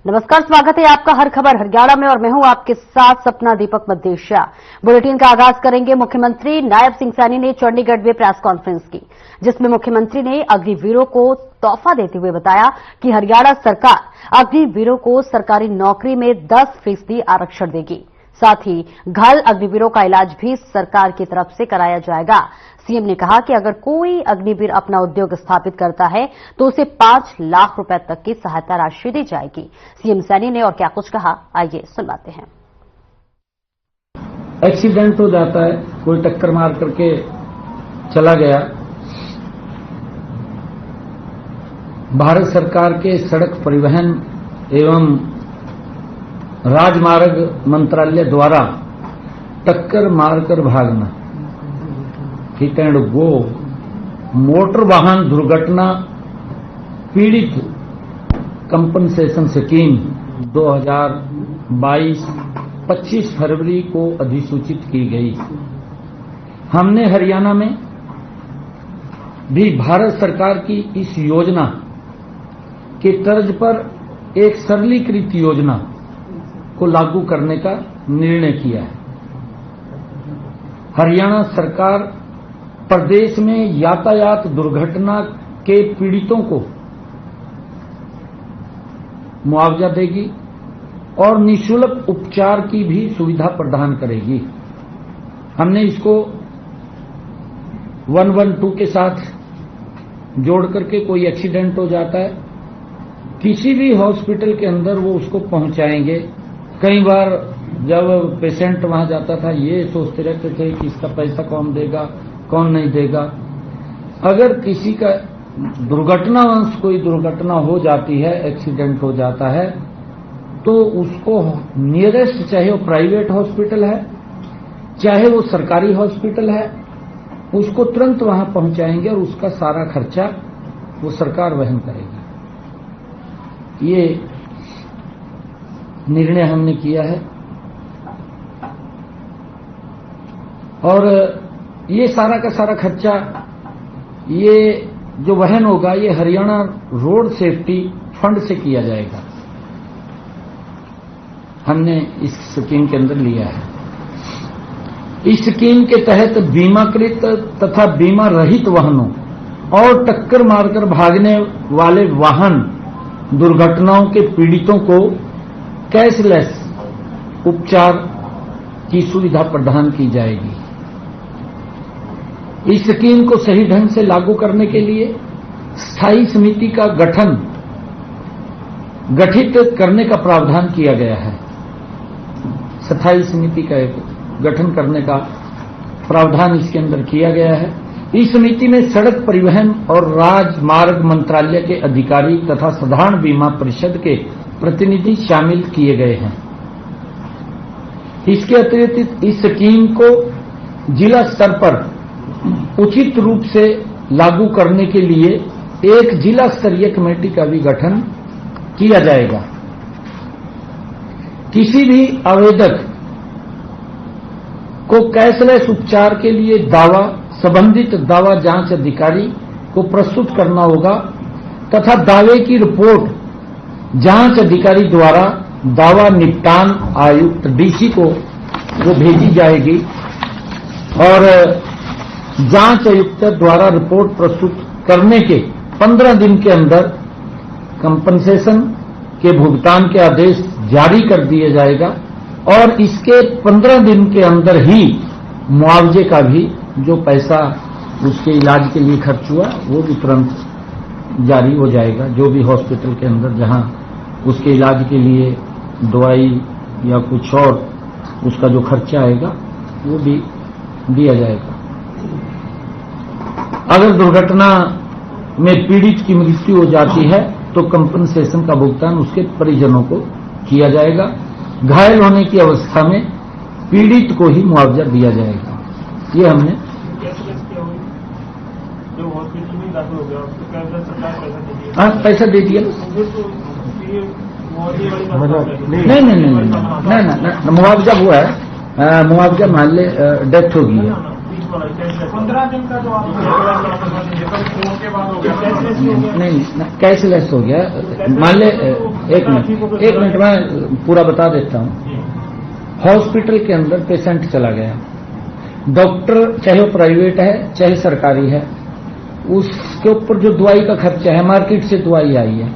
नमस्कार, स्वागत है आपका हर खबर हरियाणा में और मैं हूं आपके साथ सपना दीपक मदेशिया। बुलेटिन का आगाज करेंगे। मुख्यमंत्री नायब सिंह सैनी ने चंडीगढ़ में प्रेस कॉन्फ्रेंस की, जिसमें मुख्यमंत्री ने अग्निवीरों को तोहफा देते हुए बताया कि हरियाणा सरकार अग्निवीरों को सरकारी नौकरी में 10% आरक्षण देगी। साथ ही घायल अग्निवीरों का इलाज भी सरकार की तरफ से कराया जाएगा। सीएम ने कहा कि अगर कोई अग्निवीर अपना उद्योग स्थापित करता है तो उसे 5 लाख रुपए तक की सहायता राशि दी जाएगी। सीएम सैनी ने और क्या कुछ कहा, आइए सुनवाते हैं। एक्सीडेंट हो जाता है, कोई टक्कर मार करके चला गया, भारत सरकार के सड़क परिवहन एवं राजमार्ग मंत्रालय द्वारा टक्कर मारकर भागना, हिट एंड गो, मोटर वाहन दुर्घटना पीड़ित कंपनसेशन स्कीम 2022 25 फरवरी को अधिसूचित की गई। हमने हरियाणा में भी भारत सरकार की इस योजना के तर्ज पर एक सरलीकृत योजना को लागू करने का निर्णय किया है। हरियाणा सरकार प्रदेश में यातायात दुर्घटना के पीड़ितों को मुआवजा देगी और निःशुल्क उपचार की भी सुविधा प्रदान करेगी। हमने इसको 112 के साथ जोड़ करके कोई एक्सीडेंट हो जाता है, किसी भी हॉस्पिटल के अंदर वो उसको पहुंचाएंगे। कई बार जब पेशेंट वहां जाता था, ये सोचते रहते थे कि इसका पैसा कौन देगा, कौन नहीं देगा। अगर किसी का दुर्घटनावश कोई दुर्घटना हो जाती है, एक्सीडेंट हो जाता है, तो उसको नियरेस्ट, चाहे वो प्राइवेट हॉस्पिटल है चाहे वो सरकारी हॉस्पिटल है, उसको तुरंत वहां पहुंचाएंगे और उसका सारा खर्चा वो सरकार वहन करेगी। ये निर्णय हमने किया है और ये सारा का सारा खर्चा ये जो वहन होगा ये हरियाणा रोड सेफ्टी फंड से किया जाएगा। हमने इस स्कीम के अंदर लिया है। इस स्कीम के तहत बीमाकृत तथा बीमा रहित वाहनों और टक्कर मारकर भागने वाले वाहन दुर्घटनाओं के पीड़ितों को कैशलेस उपचार की सुविधा प्रदान की जाएगी। इस स्कीम को सही ढंग से लागू करने के लिए स्थायी समिति का गठित करने का प्रावधान किया गया है। स्थायी समिति का गठन करने का प्रावधान इसके अंदर किया गया है। इस समिति में सड़क परिवहन और राजमार्ग मंत्रालय के अधिकारी तथा साधारण बीमा परिषद के प्रतिनिधि शामिल किए गए हैं। इसके अतिरिक्त इस स्कीम को जिला स्तर पर उचित रूप से लागू करने के लिए एक जिला स्तरीय कमेटी का भी गठन किया जाएगा। किसी भी आवेदक को कैशलेस उपचार के लिए दावा संबंधित दावा जांच अधिकारी को प्रस्तुत करना होगा तथा दावे की रिपोर्ट जांच अधिकारी द्वारा दावा निपटान आयुक्त डीसी को वो भेजी जाएगी और जांच आयुक्त द्वारा रिपोर्ट प्रस्तुत करने के 15 दिन के अंदर कंपनसेशन के भुगतान के आदेश जारी कर दिया जाएगा और इसके 15 दिन के अंदर ही मुआवजे का भी जो पैसा उसके इलाज के लिए खर्च हुआ वो भी तुरंत जारी हो जाएगा। जो भी हॉस्पिटल के अंदर जहां उसके इलाज के लिए दवाई या कुछ और उसका जो खर्चा आएगा वो भी दिया जाएगा। अगर दुर्घटना में पीड़ित की मृत्यु हो जाती है तो कंपनसेशन का भुगतान उसके परिजनों को किया जाएगा। घायल होने की अवस्था में पीड़ित को ही मुआवजा दिया जाएगा। ये हमने जो हॉस्पिटल में दाखिल हो गया उसको सरकार पैसा दे दिया। नहीं, मुआवजा हुआ है, मुआवजा मान ले डेथ होगी कैशलेस वाला, कैशलेस 15 दिन का जो आप फोन के बाद हो गया, कैशलेस ही हो गया। नहीं, कैशलेस हो गया। मान ले, एक मिनट में पूरा बता देता हूँ। हॉस्पिटल के अंदर पेशेंट चला गया, डॉक्टर चाहे वो प्राइवेट है चाहे सरकारी है, उसके ऊपर जो दवाई का खर्चा है, मार्केट से दवाई आई है,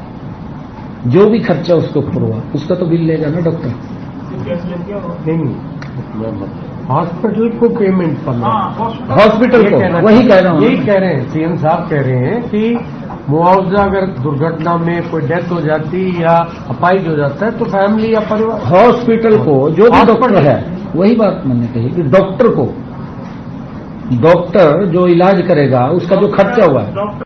जो भी खर्चा उसके ऊपर हुआ उसका तो बिल लेगा ना डॉक्टर। कैशलेस क्या हो? नहीं, हॉस्पिटल को पेमेंट करना, हॉस्पिटल को, वही कह रहा हूँ। यही कह रहे हैं, सीएम साहब कह रहे हैं कि मुआवजा अगर दुर्घटना में कोई डेथ हो जाती या अपाहिज हो जाता है तो फैमिली या परिवार, हॉस्पिटल को जो भी डॉक्टर है, वही बात मैंने कही कि डॉक्टर जो इलाज करेगा उसका जो खर्चा हुआ है। डॉक्टर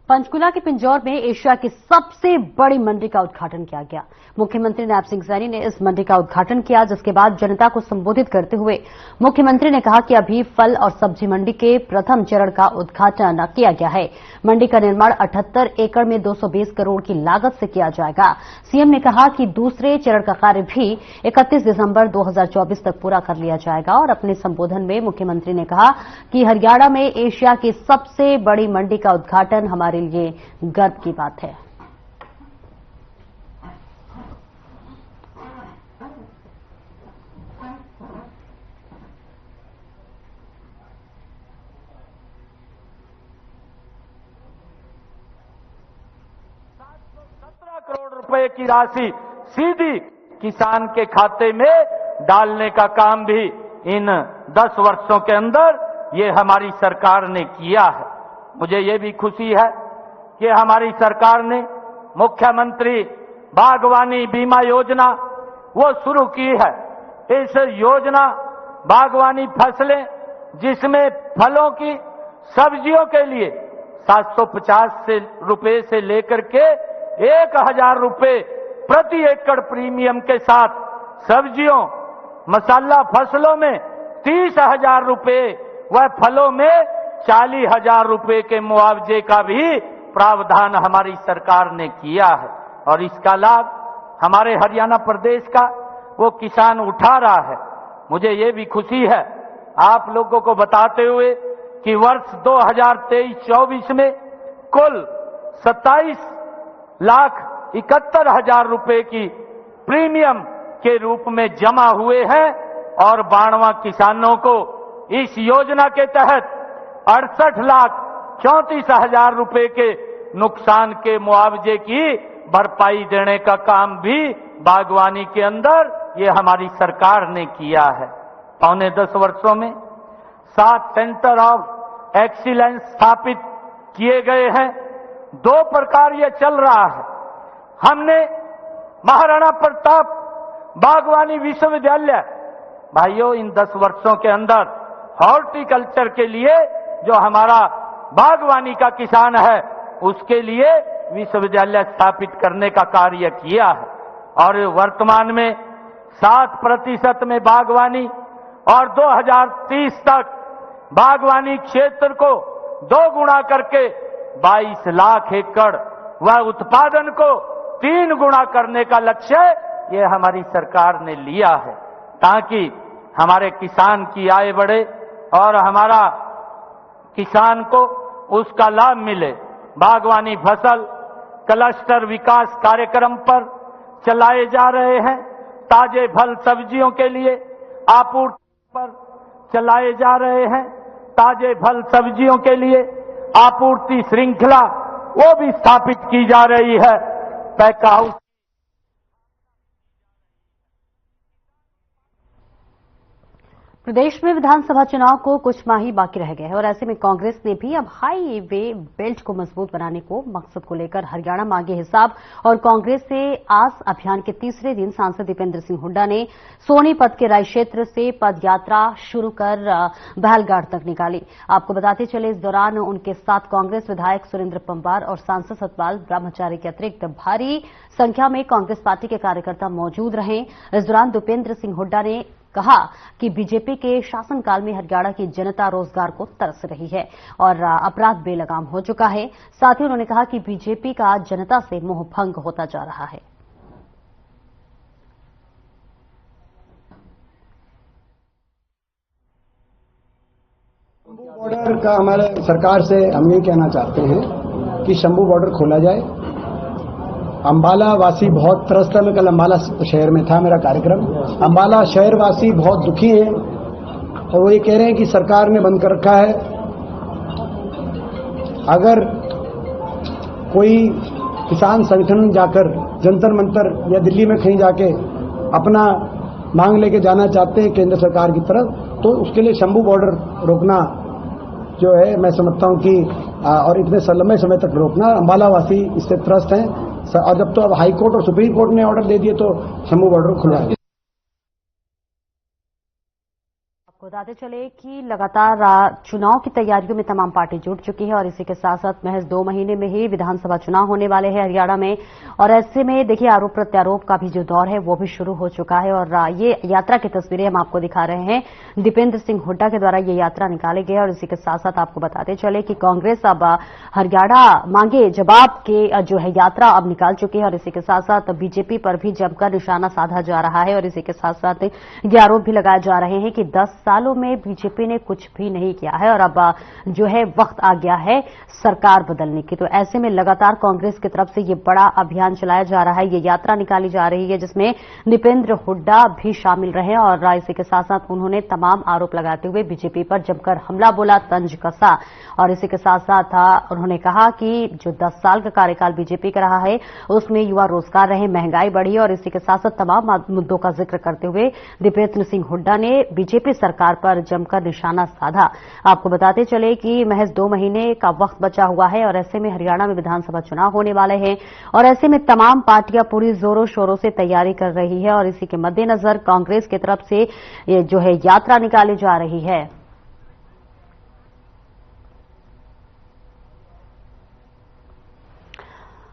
पंचकुला के पिंजौर में एशिया की सबसे बड़ी मंडी का उद्घाटन किया गया। मुख्यमंत्री नायब सिंह सैनी ने इस मंडी का उद्घाटन किया, जिसके बाद जनता को संबोधित करते हुए मुख्यमंत्री ने कहा कि अभी फल और सब्जी मंडी के प्रथम चरण का उद्घाटन किया गया है। मंडी का निर्माण 78 एकड़ में 220 करोड़ की लागत से किया जाएगा। सीएम ने कहा कि दूसरे चरण का कार्य भी 31 दिसंबर 2024 तक पूरा कर लिया जाएगा और अपने संबोधन में मुख्यमंत्री ने कहा कि हरियाणा में एशिया की सबसे बड़ी मंडी का उद्घाटन हमारे लिए गर्व की बात है। करोड़ रुपए की राशि सीधी किसान के खाते में डालने का काम भी इन 10 वर्षों के अंदर ये हमारी सरकार ने किया है। मुझे ये भी खुशी है कि हमारी सरकार ने मुख्यमंत्री बागवानी बीमा योजना वो शुरू की है। इस योजना बागवानी फसलें जिसमें फलों की, सब्जियों के लिए 750 रुपए से लेकर के 1000 रुपए प्रति एकड़ प्रीमियम के साथ सब्जियों, मसाला फसलों में 30,000 रुपए व फलों में 40,000 रुपए के मुआवजे का भी प्रावधान हमारी सरकार ने किया है। और इसका लाभ हमारे हरियाणा प्रदेश का वो किसान उठा रहा है। मुझे ये भी खुशी है आप लोगों को बताते हुए कि वर्ष 2023-24 में कुल 27,71,000 रुपए की प्रीमियम के रूप में जमा हुए हैं और 92 किसानों को इस योजना के तहत 68,34,000 रुपए के नुकसान के मुआवजे की भरपाई देने का काम भी बागवानी के अंदर ये हमारी सरकार ने किया है। पौने 10 वर्षों में 7 सेंटर ऑफ एक्सीलेंस स्थापित किए गए हैं। 2 प्रकार ये चल रहा है। हमने महाराणा प्रताप बागवानी विश्वविद्यालय, भाइयों इन 10 वर्षों के अंदर हॉर्टिकल्चर के लिए जो हमारा बागवानी का किसान है उसके लिए विश्वविद्यालय स्थापित करने का कार्य किया है और वर्तमान में 7% में बागवानी और 2030 तक बागवानी क्षेत्र को 2 गुना करके 22 लाख एकड़ व उत्पादन को 3 गुना करने का लक्ष्य ये हमारी सरकार ने लिया है ताकि हमारे किसान की आय बढ़े और हमारा किसान को उसका लाभ मिले। बागवानी फसल क्लस्टर विकास कार्यक्रम पर चलाए जा रहे हैं। ताजे फल सब्जियों के लिए आपूर्ति पर चलाए जा रहे हैं। ताजे फल सब्जियों के लिए आपूर्ति श्रृंखला वो भी स्थापित की जा रही है। पैक हाउस प्रदेश में विधानसभा चुनाव को कुछ माह ही बाकी रह गए हैं और ऐसे में कांग्रेस ने भी अब हाईवे बेल्ट को मजबूत बनाने को मकसद को लेकर हरियाणा मांगे हिसाब और कांग्रेस से आस अभियान के तीसरे दिन सांसद दीपेंद्र सिंह हुड्डा ने सोनीपत के राय क्षेत्र से पद यात्रा शुरू कर बहलगाड़ तक निकाली। आपको बताते चले इस दौरान उनके साथ कांग्रेस विधायक सुरेंद्र पंवार और सांसद सतपाल ब्रह्मचारी के अतिरिक्त भारी संख्या में कांग्रेस पार्टी के कार्यकर्ता मौजूद रहे। इस दौरान दीपेंद्र सिंह हुड्डा ने कहा कि बीजेपी के शासनकाल में हरियाणा की जनता रोजगार को तरस रही है और अपराध बेलगाम हो चुका है। साथ ही उन्होंने कहा कि बीजेपी का जनता से मोह भंग होता जा रहा है। का हमारे सरकार से हम ये कहना चाहते हैं कि शंभू बॉर्डर खोला जाए। अंबाला वासी बहुत त्रस्त है। मैं कल अंबाला शहर में था, मेरा कार्यक्रम। अंबाला शहर वासी बहुत दुखी हैं और वो ये कह रहे हैं कि सरकार ने बंद कर रखा है। अगर कोई किसान संगठन जाकर जंतर मंतर या दिल्ली में कहीं जाके अपना मांग लेके जाना चाहते हैं केंद्र सरकार की तरफ, तो उसके लिए शंभू बॉर्डर रोकना जो है मैं समझता हूं कि और इतने लंबे समय तक रोकना, अंबाला वासी इससे त्रस्त हैं। और जब तो अब हाई कोर्ट और सुप्रीम कोर्ट ने ऑर्डर दे दिए तो शंभू बॉर्डर खुलवाएंगे। बताते चले कि लगातार चुनाव की तैयारियों में तमाम पार्टी जुट चुकी है और इसी के साथ साथ महज 2 महीने में ही विधानसभा चुनाव होने वाले हैं हरियाणा में। और ऐसे में देखिए आरोप प्रत्यारोप का भी जो दौर है वो भी शुरू हो चुका है और ये यात्रा की तस्वीरें हम आपको दिखा रहे हैं। दीपेंद्र सिंह हुड्डा के द्वारा ये यात्रा निकाली गई और इसी के साथ साथ आपको बताते चले कि कांग्रेस अब हरियाणा मांगे जवाब के जो है यात्रा अब निकाल चुकी है और इसी के साथ साथ बीजेपी पर भी जमकर निशाना साधा जा रहा है और इसी के साथ साथ ये आरोप भी लगाए जा रहे हैं कि 10 सालों में बीजेपी ने कुछ भी नहीं किया है और अब जो है वक्त आ गया है सरकार बदलने की। तो ऐसे में लगातार कांग्रेस की तरफ से ये बड़ा अभियान चलाया जा रहा है, ये यात्रा निकाली जा रही है जिसमें दीपेंद्र हुड्डा भी शामिल रहे और इसी के साथ साथ उन्होंने तमाम आरोप लगाते हुए बीजेपी पर जमकर हमला बोला, तंज कसा और इसी के साथ साथ उन्होंने कहा कि जो 10 साल का कार्यकाल बीजेपी का रहा है उसमें युवा रोजगार रहे, महंगाई बढ़ी और इसी के साथ साथ तमाम मुद्दों का जिक्र करते हुए दीपेंद्र सिंह हुड्डा ने बीजेपी सरकार पर जमकर निशाना साधा। आपको बताते चले कि महज 2 महीने का वक्त बचा हुआ है और ऐसे में हरियाणा में विधानसभा चुनाव होने वाले हैं और ऐसे में तमाम पार्टियां पूरी जोरों शोरों से तैयारी कर रही है और इसी के मद्देनजर कांग्रेस की तरफ से ये जो है यात्रा निकाली जा रही है।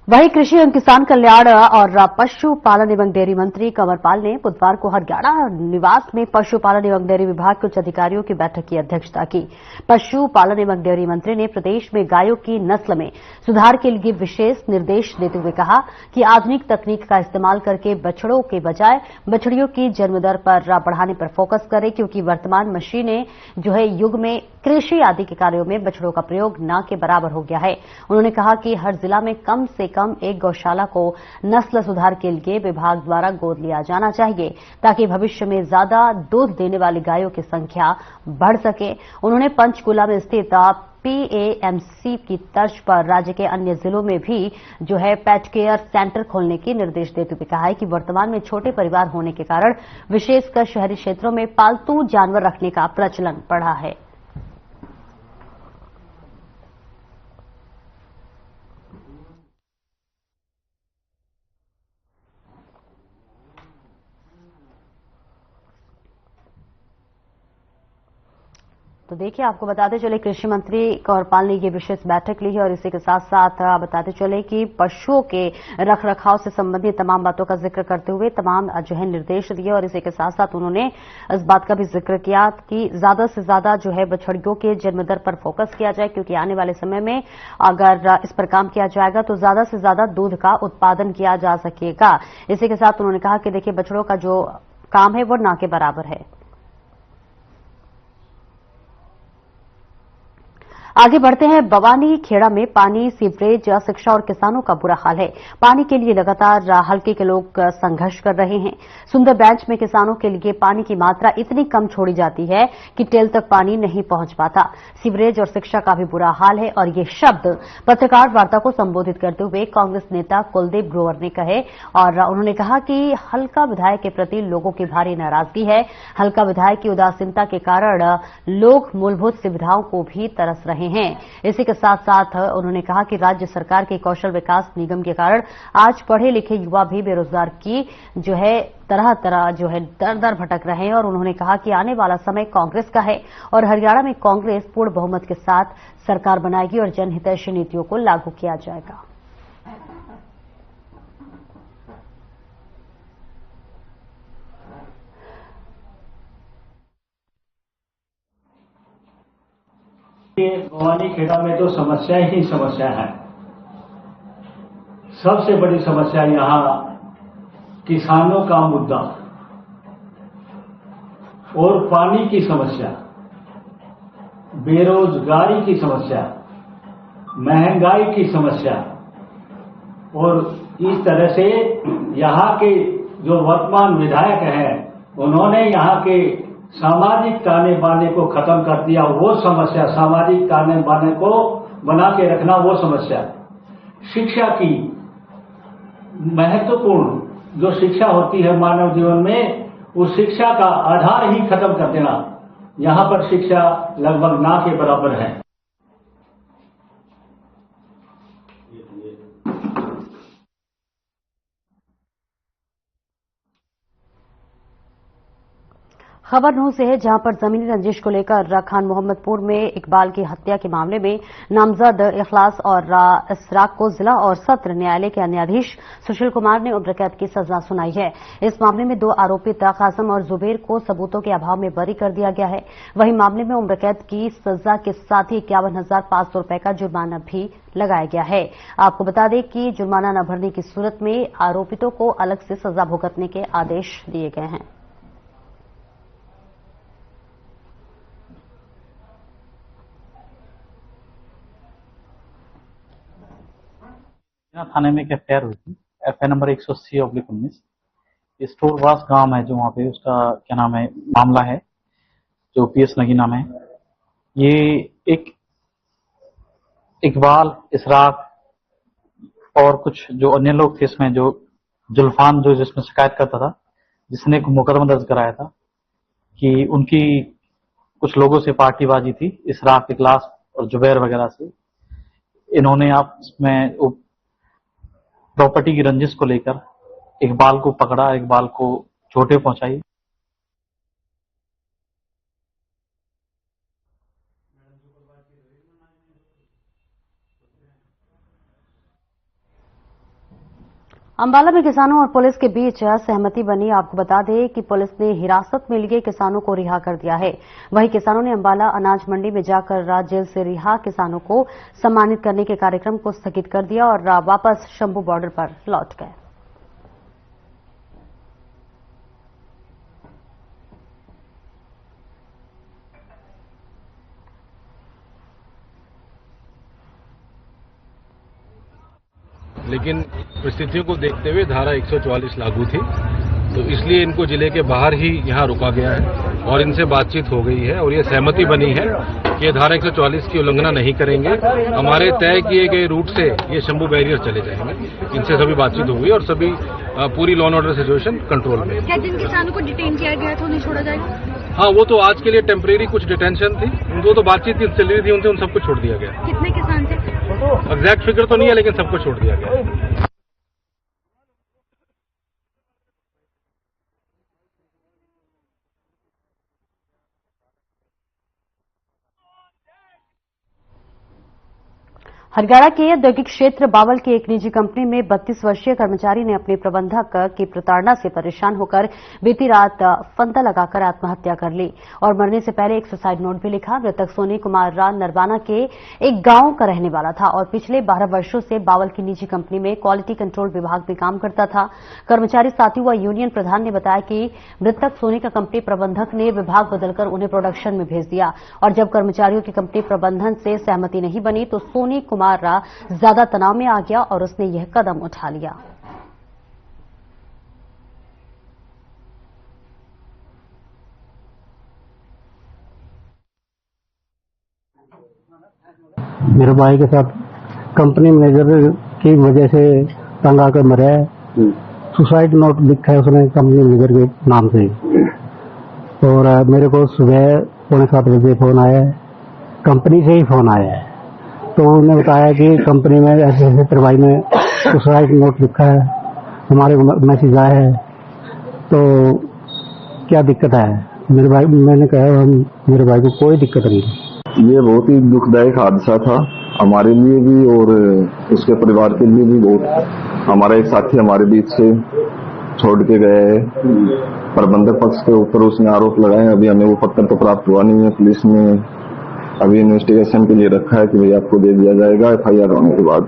वहीं कृषि एवं किसान कल्याण और पशुपालन एवं डेयरी मंत्री कंवरपाल ने बुधवार को हरियाणा निवास में पशुपालन एवं डेयरी विभाग के उच्च अधिकारियों की बैठक की अध्यक्षता की। पशुपालन एवं डेयरी मंत्री ने प्रदेश में गायों की नस्ल में सुधार के लिए विशेष निर्देश देते हुए कहा कि आधुनिक तकनीक का इस्तेमाल करके बछड़ों के बजाय बछड़ियों की जन्म दर पर बढ़ाने पर फोकस करें क्योंकि वर्तमान मशीनें जो है युग में कृषि आदि के कार्यों में बछड़ों का प्रयोग न के बराबर हो गया है। उन्होंने कहा कि हर जिला में कम से कम एक गौशाला को नस्ल सुधार के लिए विभाग द्वारा गोद लिया जाना चाहिए ताकि भविष्य में ज्यादा दूध देने वाली गायों की संख्या बढ़ सके। उन्होंने पंचकुला में स्थित PAMC की तर्ज पर राज्य के अन्य जिलों में भी जो है पेट केयर सेंटर खोलने के निर्देश देते हुए कहा है कि वर्तमान में छोटे परिवार होने के कारण विशेषकर शहरी क्षेत्रों में पालतू जानवर रखने का प्रचलन बढ़ा है। तो देखिए आपको बताते चले कृषि मंत्री कंवरपाल ने ये विशेष बैठक ली है और इसी के साथ साथ बताते चले कि पशुओं के रखरखाव से संबंधित तमाम बातों का जिक्र करते हुए तमाम जो है निर्देश दिए और इसी के साथ साथ उन्होंने इस बात का भी जिक्र किया कि ज्यादा से ज्यादा जो है बछड़ियों के जन्म दर पर फोकस किया जाए क्योंकि आने वाले समय में अगर इस पर काम किया जाएगा तो ज्यादा से ज्यादा दूध का उत्पादन किया जा सकेगा। इसी के साथ उन्होंने कहा कि देखिए बछड़ों का जो काम है वो ना के बराबर है। आगे बढ़ते हैं। बवानी खेड़ा में पानी, सीवरेज, शिक्षा और किसानों का बुरा हाल है। पानी के लिए लगातार हल्के के लोग संघर्ष कर रहे हैं। सुंदर बैंच में किसानों के लिए पानी की मात्रा इतनी कम छोड़ी जाती है कि टेल तक पानी नहीं पहुंच पाता। सीवरेज और शिक्षा का भी बुरा हाल है और ये शब्द पत्रकार वार्ता को संबोधित करते हुए कांग्रेस नेता कुलदीप ग्रोवर ने कहे और उन्होंने कहा कि हल्का विधायक के प्रति लोगों की भारी नाराजगी है। हल्का विधायक की उदासीनता के कारण लोग मूलभूत सुविधाओं को भी तरस रहे हैं। इसी के साथ साथ उन्होंने कहा कि राज्य सरकार के कौशल विकास निगम के कारण आज पढ़े लिखे युवा भी बेरोजगार की जो है तरह तरह जो है दर दर भटक रहे हैं और उन्होंने कहा कि आने वाला समय कांग्रेस का है और हरियाणा में कांग्रेस पूर्ण बहुमत के साथ सरकार बनाएगी और जनहितैषी नीतियों को लागू किया जाएगा। बवानी खेड़ा में तो समस्या ही समस्या है। सबसे बड़ी समस्या यहाँ किसानों का मुद्दा और पानी की समस्या। बेरोजगारी की समस्या, महंगाई की समस्या और इस तरह से यहाँ के जो वर्तमान विधायक हैं उन्होंने यहाँ के सामाजिक ताने बाने को खत्म कर दिया। वो समस्या, सामाजिक ताने बाने को बना के रखना, वो समस्या, शिक्षा की महत्वपूर्ण जो शिक्षा होती है मानव जीवन में, उस शिक्षा का आधार ही खत्म कर देना। यहाँ पर शिक्षा लगभग ना के बराबर है। खबर नूह से है, जहां पर जमीनी रंजिश को लेकर खान मोहम्मदपुर में इकबाल की हत्या के मामले में नामजद इखलास और इसराक को जिला और सत्र न्यायालय के न्यायाधीश सुशील कुमार ने उम्र कैद की सजा सुनाई है। इस मामले में 2 आरोपित कासम और जुबेर को सबूतों के अभाव में बरी कर दिया गया है। वहीं मामले में उम्र कैद की सजा के साथ ही 51,500 रुपए का जुर्माना भी लगाया गया है। आपको बता दें कि जुर्माना न भरने की सूरत में आरोपितों को अलग से सजा भुगतने के आदेश दिए गए हैं। थाने में एक एफआईआर हुई थी, एफआईआर नंबर 180/19। स्टोरवास गांव है जो वहाँ पे उसका क्या नाम है मामला है, जो पीएस नगी नाम है। ये एक इकबाल, इसराक और कुछ जो अन्य लोग थे इसमें, जो जुल्फान जो जिसमें शिकायत करता था, जिसने एक मुकदमा दर्ज कराया था कि उनकी कुछ लोगों से पार्टीबाजी थी, इसराक, इखलास और जुबैर वगैरह से। इन्होंने आपस में प्रॉपर्टी की रंजिश को लेकर इकबाल को पकड़ा, इकबाल को चोटें पहुंचाई। अंबाला में किसानों और पुलिस के बीच सहमति बनी। आपको बता दें कि पुलिस ने हिरासत में लिए किसानों को रिहा कर दिया है। वहीं किसानों ने अंबाला अनाज मंडी में जाकर जेल से रिहा किसानों को सम्मानित करने के कार्यक्रम को स्थगित कर दिया और वापस शंभू बॉर्डर पर लौट गए। लेकिन परिस्थितियों को देखते हुए धारा 144 लागू थी, तो इसलिए इनको जिले के बाहर ही यहाँ रुका गया है और इनसे बातचीत हो गई है और ये सहमति बनी है कि ये धारा 144 की उल्लंघना नहीं करेंगे। हमारे तय किए गए रूट से ये शंभू बैरियर चले जाएंगे। इनसे सभी बातचीत हो गई और सभी पूरी law and order situation control में। क्या जिन किसानों को डिटेन किया गया था उन्हें छोड़ा जाएगा? हाँ, वो तो आज के लिए टेम्परेरी कुछ डिटेंशन थी, उनको तो बातचीत चल रही थी, उनसे उन सबको छोड़ दिया गया। कितने किसान थे? एग्जैक्ट फिगर तो नहीं है, लेकिन सबको छोड़ दिया गया। हरियाणा के औद्योगिक क्षेत्र बावल की एक निजी कंपनी में 32 वर्षीय कर्मचारी ने अपने प्रबंधक की प्रताड़ना से परेशान होकर बीती रात फंदा लगाकर आत्महत्या कर ली और मरने से पहले एक सुसाइड नोट भी लिखा। मृतक सोनी कुमार राव नरवाना के एक गांव का रहने वाला था और पिछले 12 वर्षों से बावल की निजी कंपनी में क्वालिटी कंट्रोल विभाग में काम करता था। कर्मचारी साथी व यूनियन प्रधान ने बताया कि मृतक सोनी का कंपनी प्रबंधक ने विभाग बदलकर उन्हें प्रोडक्शन में भेज दिया और जब कर्मचारियों की कंपनी प्रबंधन से सहमति नहीं बनी तो सोनी कुमार ज्यादा तनाव में आ गया और उसने यह कदम उठा लिया। मेरे भाई के साथ कंपनी मैनेजर की वजह से तंग आकर मरा है। सुसाइड नोट लिखा है उसने कंपनी मैनेजर के नाम से और मेरे को सुबह 6:45 बजे फोन आया है, कंपनी से ही फोन आया है। तो उन्होंने बताया कि कंपनी में ऐसे ऐसे तरवाई में सुसाइड नोट लिखा है, हमारे मैसेज आया है, तो क्या दिक्कत है? मैंने कहा मेरे भाई को कोई दिक्कत नहीं। ये बहुत ही दुखदायक हादसा था हमारे लिए भी और उसके परिवार के लिए भी। बहुत हमारा एक साथी हमारे बीच से छोड़ के गया है। प्रबंधक पक्ष के ऊपर उसने आरोप लगाए। अभी हमें वो पत्र तो प्राप्त हुआ नहीं है। पुलिस ने अभी इन्वेस्टिगेशन के लिए रखा है कि भाई आपको दे दिया जाएगा एफआईआर होने के बाद।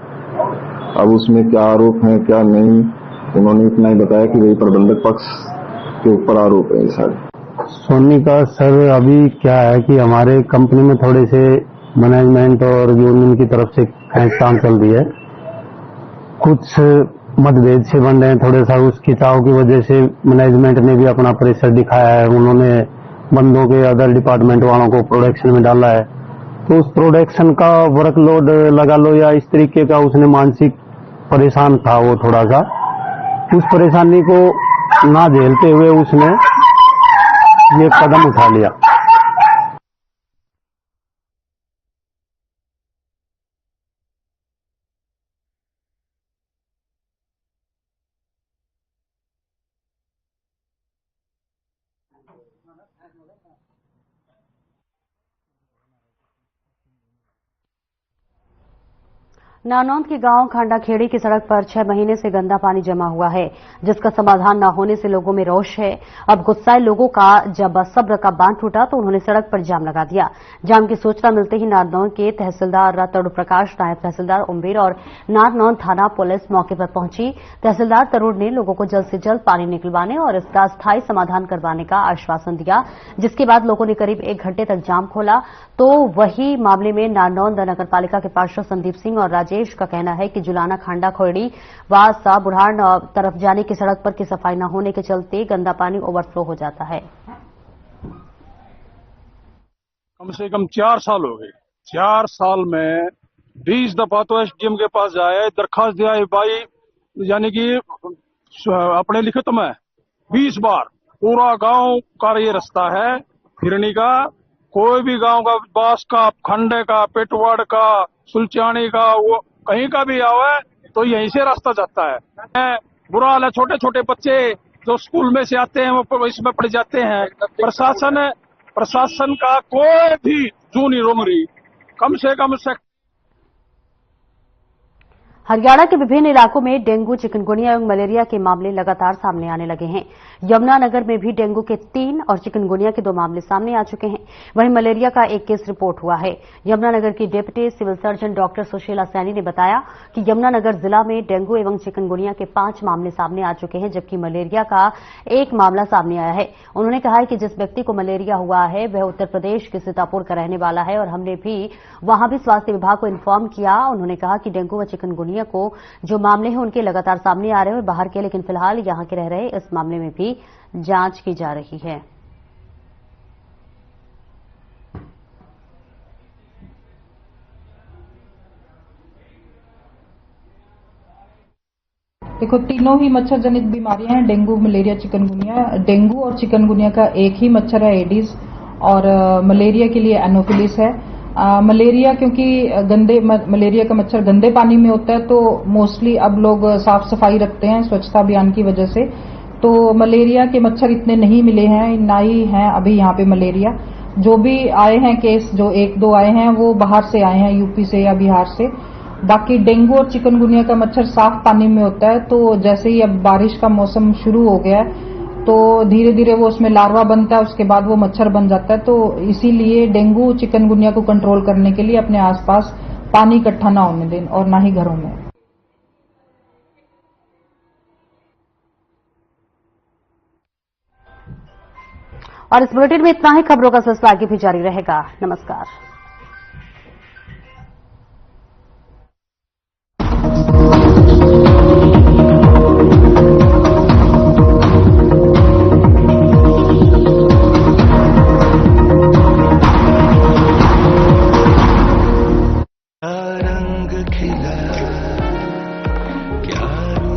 अब उसमें क्या आरोप है क्या नहीं, उन्होंने इतना ही बताया कि भाई प्रबंधक पक्ष के ऊपर आरोप है। सारे सोनी का सर अभी क्या है कि हमारे कंपनी में थोड़े से मैनेजमेंट और यूनियन की तरफ से खींचतान चल रही है, कुछ मतभेद से बन रहे हैं, थोड़े सा उस खिंचाव की वजह से मैनेजमेंट ने भी अपना प्रेशर दिखाया है। उन्होंने बंदों के अदर डिपार्टमेंट वालों को प्रोडक्शन में डाला है, तो उस प्रोडक्शन का वर्कलोड लगा लो या इस तरीके का उसने मानसिक परेशान था वो थोड़ा सा, उस परेशानी को ना झेलते हुए उसने ये कदम उठा लिया। नानौंद के गांव खांडाखेड़ी की सड़क पर 6 महीने से गंदा पानी जमा हुआ है, जिसका समाधान न होने से लोगों में रोष है। अब गुस्साए लोगों का जब सब्र का बांध टूटा तो उन्होंने सड़क पर जाम लगा दिया। जाम की सूचना मिलते ही नारनौंद के तहसीलदार तरुण प्रकाश, नायब तहसीलदार उमवीर और नारनौंद थाना पुलिस मौके पर पहुंची। तहसीलदार तरुण ने लोगों को जल्द से जल्द पानी निकलवाने और इसका स्थायी समाधान करवाने का आश्वासन दिया, जिसके बाद लोगों ने करीब 1 घंटे तक जाम खोला। तो वही मामले में नारनौंद नगरपालिका के पार्षद संदीप सिंह और राजेश का कहना है कि जुलाना खांडा खोड़ी वासा बुढ़ान तरफ जाने की सड़क पर की सफाई न होने के चलते गंदा पानी ओवरफ्लो हो जाता है। कम से कम 4 साल हो गए। 4 साल में 20 दफा तो एसडीएम के पास जाए, दरखास्त दिया है भाई, यानी कि अपने लिखित में 20 बार। पूरा गांव का ये रास्ता है फिरनी का, कोई भी गांव का, बास का, खंडे का, पेटवाड़ का, सुलचानी का, वो कहीं का भी आवे तो यहीं से रास्ता जाता है। बुरा हाल है, छोटे छोटे बच्चे जो स्कूल में से आते हैं वो इसमें पड़ जाते हैं। प्रशासन का कोई भी जू नहीं रोक रही। कम से कम हरियाणा के विभिन्न इलाकों में डेंगू, चिकनगुनिया एवं मलेरिया के मामले लगातार सामने आने लगे हैं। यमुनानगर में भी डेंगू के 3 और चिकनगुनिया के 2 मामले सामने आ चुके हैं। वहीं मलेरिया का 1 केस रिपोर्ट हुआ है। यमुनानगर की deputy civil surgeon doctor Sushila Saini ने बताया कि यमुनानगर जिला में डेंगू एवं चिकनगुनिया के 5 मामले सामने आ चुके हैं, जबकि मलेरिया का 1 मामला सामने आया है। उन्होंने कहा है कि जिस व्यक्ति को मलेरिया हुआ है वह उत्तर प्रदेश के सीतापुर का रहने वाला है और हमने भी वहां भी स्वास्थ्य विभाग को इन्फॉर्म किया। उन्होंने कहा कि डेंगू व चिकनगुनिया को जो मामले हैं उनके लगातार सामने आ रहे हैं और बाहर के, लेकिन फिलहाल यहां के रह रहे इस मामले में भी जांच की जा रही है। देखो, तीनों ही मच्छर जनित बीमारियां हैं, डेंगू, मलेरिया, चिकनगुनिया। डेंगू और चिकनगुनिया का एक ही मच्छर है, एडिस, और मलेरिया के लिए एनोफिलिस है। मलेरिया क्योंकि मलेरिया का मच्छर गंदे पानी में होता है, तो मोस्टली अब लोग साफ सफाई रखते हैं स्वच्छता अभियान की वजह से, तो मलेरिया के मच्छर इतने नहीं मिले हैं, ना ही हैं अभी यहाँ पे मलेरिया। जो भी आए हैं केस, जो 1-2 आए हैं वो बाहर से आए हैं, यूपी से या बिहार से। बाकी डेंगू और चिकनगुनिया का मच्छर साफ पानी में होता है, तो जैसे ही अब बारिश का मौसम शुरू हो गया है तो धीरे धीरे वो उसमें लार्वा बनता है, उसके बाद वो मच्छर बन जाता है। तो इसीलिए डेंगू चिकनगुनिया को कंट्रोल करने के लिए अपने आसपास पानी इकट्ठा ना होने दें और ना ही घरों में। और इस बुलेटिन में इतना ही। खबरों का सिलसिला आगे भी जारी रहेगा। नमस्कार।